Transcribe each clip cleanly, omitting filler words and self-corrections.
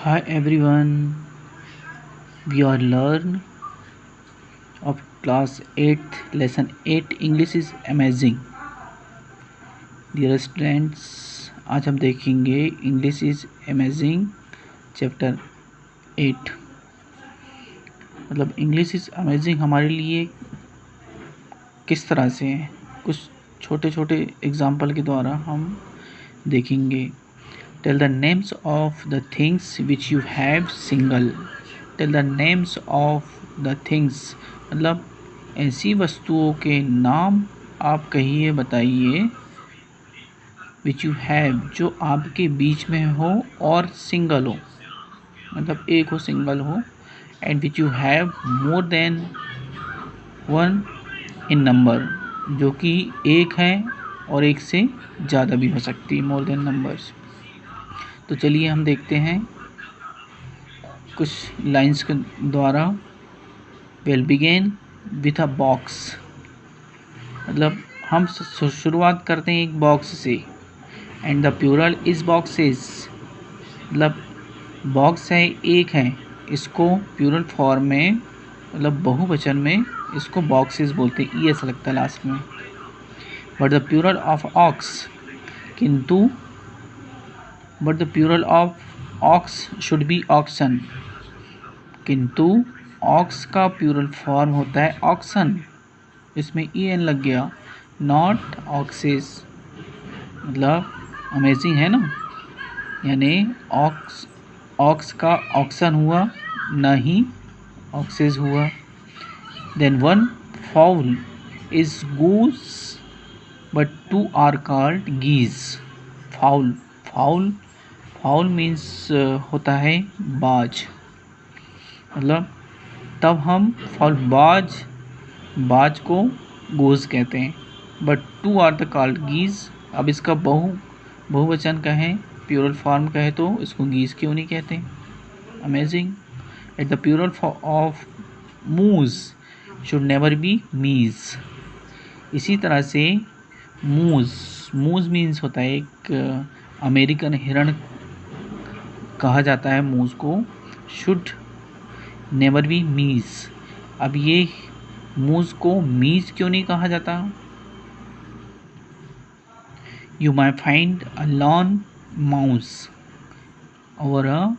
Hi everyone, we are learn of class 8th lesson 8 English is amazing. Dear students, आज हम देखेंगे English is amazing chapter 8। मतलब English is amazing हमारे लिए किस तरह से है, कुछ छोटे छोटे एग्जाम्पल के द्वारा हम देखेंगे। Tell the names of the things which you have single. Tell the names of the things मतलब ऐसी वस्तुओं के नाम आप कहिए, बताइए। which you have जो आपके बीच में हो और सिंगल हो, मतलब एक हो, सिंगल हो। and which you have more than one in number जो कि एक है और एक से ज़्यादा भी हो सकती है, more than numbers। तो चलिए हम देखते हैं कुछ लाइंस के द्वारा। Well begin with a box मतलब हम शुरुआत करते हैं एक बॉक्स से। And the plural is boxes मतलब बॉक्स है, एक है, इसको प्लूरल फॉर्म में मतलब बहुवचन में इसको बॉक्सेस बोलते हैं, ई ऐसा लगता है लास्ट में। But the plural of ox किंतु but the plural of ox should be oxen किंतु ऑक्स का प्लूरल फॉर्म होता है ऑक्सन, इसमें ई एन लग गया, नॉट ऑक्सेस। मतलब अमेजिंग है ना, यानी ऑक्स का ऑक्सन हुआ, न ही ऑक्सेस हुआ। Then one fowl is goose but two are called geese. Fowl fowl fowl means होता है बाज, मतलब तब हम फाउल बाज को गोज कहते हैं। But two are the called geese, अब इसका बहुवचन कहें, प्लूरल फॉर्म कहे तो इसको गीज क्यों नहीं कहते। Amazing. At the plural of moose should never be meese. इसी तरह से मूज मीन्स होता है एक अमेरिकन हिरण कहा जाता है मूज को, शुड नेवर बी मीज। अब ये मूज को मीज क्यों नहीं कहा जाता। You my find a lawn mouse और अ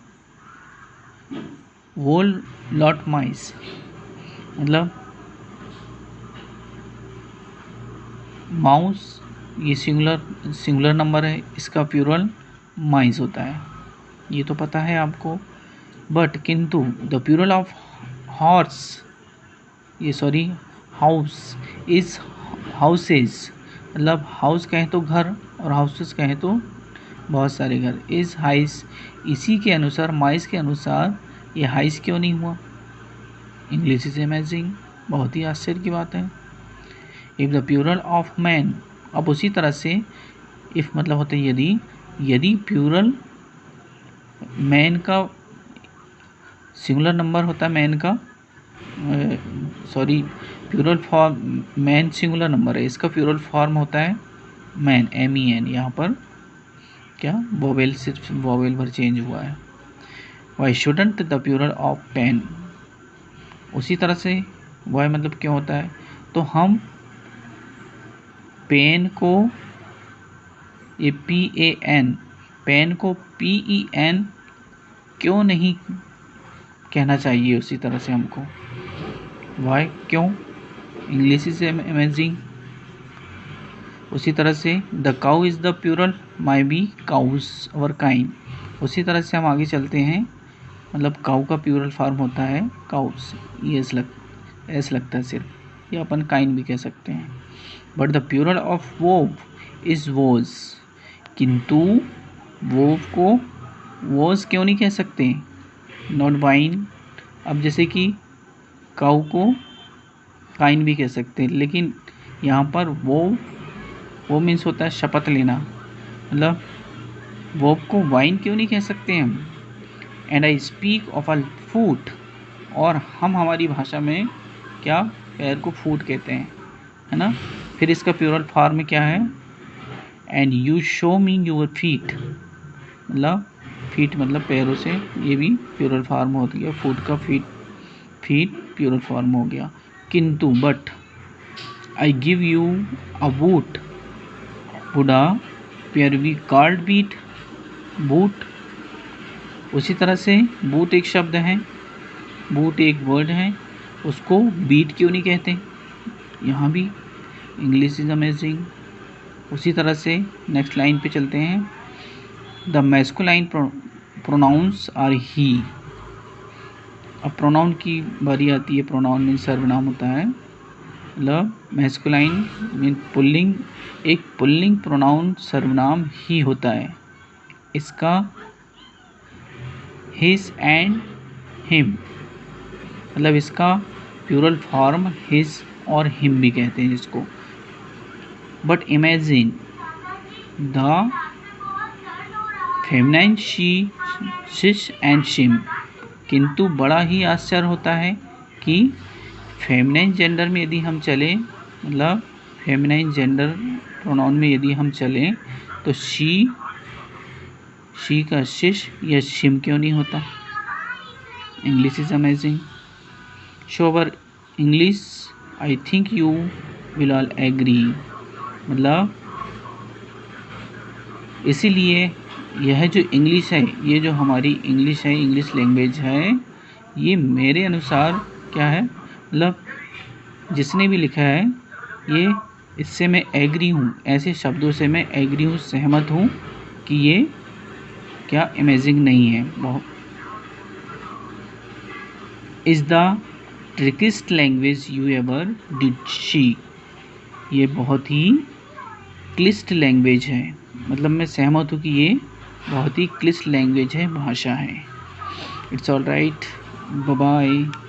वोल लॉट माइस, मतलब माउस ये सिंगुलर नंबर है, इसका प्लूरल माइस होता है, ये तो पता है आपको। बट किंतु the plural of horse house is houses, मतलब हाउस कहें तो घर और हाउसेस कहें तो बहुत सारे घर। इज हाइस, इसी के अनुसार माइस के अनुसार ये हाइस क्यों नहीं हुआ। इंग्लिश इज अमेजिंग, बहुत ही आश्चर्य की बात है। If the plural of man, अब उसी तरह से इफ मतलब होता है यदि प्लूरल मैन का सिंगुलर नंबर होता है, मैन का plural form man singular number है, इसका प्लूरल फॉर्म होता है मैन, MEN। यहाँ पर क्या वोवेल, सिर्फ वोवेल भर चेंज हुआ है। Why shouldn't the plural of pen, उसी तरह से वाई मतलब क्यों होता है, तो हम पेन को ये PAN पेन को PEN क्यों नहीं कहना चाहिए, उसी तरह से हमको वाई क्यों। English is amazing. उसी तरह से the cow is the plural may be cows और काइन, उसी तरह से हम आगे चलते हैं। मतलब काउ का प्लूरल फॉर्म होता है काउस, ये एस लगता है सिर्फ, या अपन काइन भी कह सकते हैं। But the plural of vow is vows, किंतु वोव को वोज क्यों नहीं कह सकते, नॉट वाइन। अब जैसे कि काउ को काइन भी कह सकते हैं, लेकिन यहाँ पर वो मीन्स होता है शपथ लेना, मतलब वो को वाइन क्यों नहीं कह सकते हम। And I speak of a foot, और हम हमारी भाषा में क्या पैर को फूट कहते हैं, है ना। फिर इसका प्लूरल फॉर्म क्या है, and you show me your feet, मतलब फीट मतलब पैरों से, ये भी प्लूरल फॉर्म हो गया। फुट का फीट प्लूरल फॉर्म हो गया। किंतु but I give you a boot, would a pair be called beet? Boot, उसी तरह से बूट एक शब्द है, बूट एक वर्ड है, उसको बीट क्यों नहीं कहते? यहाँ भी इंग्लिश इज अमेजिंग। उसी तरह से नेक्स्ट लाइन पे चलते हैं। द मैस्कुलाइन प्रोनाउंस आर ही। अब प्रोनाउन की बारी आती है। प्रोनाउन मीन सर्वनाम होता है, मतलब मैस्कुलाइन मीन पुल्लिंग, एक पुल्लिंग प्रोनाउन सर्वनाम ही होता है। इसका हिज एंड हिम, मतलब इसका प्लूरल फॉर्म हिज और हिम भी कहते हैं इसको। But imagine the feminine she, शिश एंड शिम। किंतु बड़ा ही आश्चर्य होता है कि फेमिनाइन जेंडर में यदि हम चलें, मतलब फेमिनाइन जेंडर प्रोनाउन में यदि हम चलें तो शी का शिश या शिम क्यों नहीं होता? English is amazing. So our English, I think you will all agree. मतलब इसीलिए यह जो इंग्लिश है, ये जो हमारी इंग्लिश है, इंग्लिश लैंग्वेज है, ये मेरे अनुसार क्या है, मतलब जिसने भी लिखा है ये, इससे मैं एग्री हूँ, ऐसे शब्दों से मैं एग्री हूँ, सहमत हूँ कि ये क्या अमेजिंग नहीं है। बहुत is the trickiest language you ever did see. ये बहुत ही क्लिष्ट लैंग्वेज है, मतलब मैं सहमत हूँ कि ये बहुत ही क्लिष्ट लैंग्वेज है, भाषा है। It's all right, bye bye.